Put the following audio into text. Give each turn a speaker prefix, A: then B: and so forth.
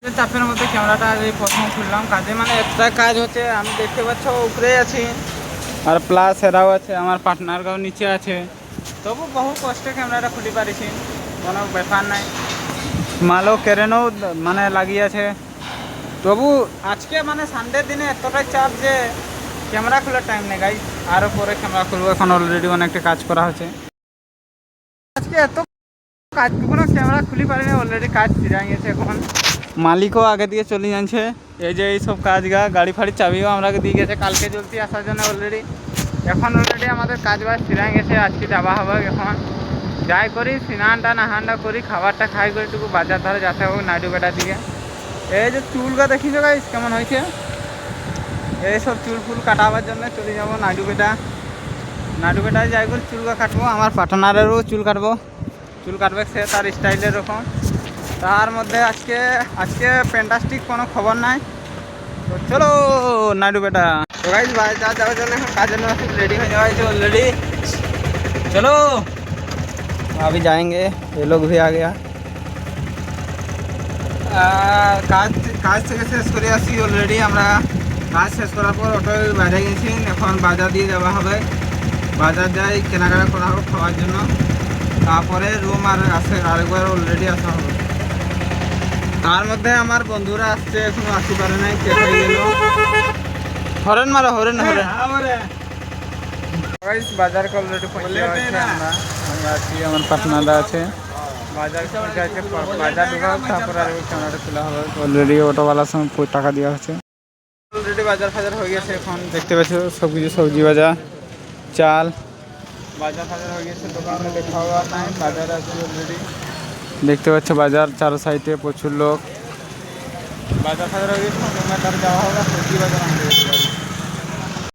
A: চাপের মধ্যে ক্যামেরাটা এই প্রথম খুললাম কাজে, মানে একটা কাজ হচ্ছে, আমি দেখতে পাচ্ছ উপরে আছি আর প্লাস এরাও আছে, আমার পার্টনাররাও নিচে আছে। তবু বহু কষ্টে ক্যামেরাটা খুলি পারিছি, কোনো ব্যাপার নাই। মালও কেরেনও মানে লাগিয়ে আছে। তবু আজকে মানে সানডের দিনে এতটাই চাপ যে ক্যামেরা খোলার টাইম নেই গাইজ। আরও পরে ক্যামেরা খুলবো, এখন অলরেডি অনেকটা কাজ করা হচ্ছে। আজকে এত কাজগুলো ক্যামেরা খুলি পারিনি, অলরেডি কাজ ফিরে গেছে। এখন মালিকও আগে দিয়ে চলে যাচ্ছে। এই যে এইসব কাজ গাড়ি ফাড়ির চাবিও আমরাকে দিয়ে গেছে কালকে জলদি আসার জন্য অলরেডি। এখন অলরেডি আমাদের কাজ বাজ ফিরে গেছে, আজকে যাওয়া হবে। এখন যাই করি স্নানটা নাহানটা করি, খাবারটা খাই করে একটু বাজার ধারে যেতে হবে নাইডু বেটার দিকে। এই যে চুলটা দেখিছো গাইস কেমন হয়েছে, এইসব চুল ফুল কাটাবার জন্য চলে যাবো নাইডু বেটায় যাই করে চুলটা কাটবো। আমার পার্টনারেরও চুল কাটবো, চুল কাটবে সে তার স্টাইলের রকম। তার মধ্যে আজকে ফ্যান্টাস্টিক কোনো খবর নাই। তো চলো নাইডু বেটা। তো গাইস বাজার যাওয়ার জন্য এখন কাজের জন্য रेडी हो जाओ ऑलरेडी। चलो अभी जाएंगे, ये लोग भी आ गया। কাজ থেকে শেষ করে আসি অলরেডি। আমরা কাজ শেষ করার পর অটোয় বাইরে গেছি, এখন বাজার দিয়ে যাওয়া হবে। বাজার যাই কেনাকাটা করা হবে খাওয়ার জন্য, তারপরে রুম আর আরেকবার অলরেডি আসা হবে। তার মধ্যে আমার বন্ধুরা আসছে, এখনো আসতে পারে নাই, কে হয়ে গেল। হরেন মারো হরেন হরেন। বাজার অলরেডি পৌঁছে গেছে, আমরা আছি, আমার পার্টনাররা আছে। বাজার আছে, বাজার ঢোকা তারপর আর ক্যামেরাটা খোলা হবে। অলরেডি অটোওয়ালার সঙ্গে টাকা দেওয়া হচ্ছে। অলরেডি বাজার ফাজার হয়ে গেছে, এখন দেখতে পাচ্ছ সব কিছু সবজি বাজার, চাল বাজার ফাজার হয়ে গেছে। দোকানে দেখা হওয়ার নাই, বাজার আছে অলরেডি। দেখতে পাচ্ছ বাজার চারো সাইডে প্রচুর লোক। বাজার ফাজার হয়ে গেছে, তার যাওয়া হবে সবজি বাজার আনতে।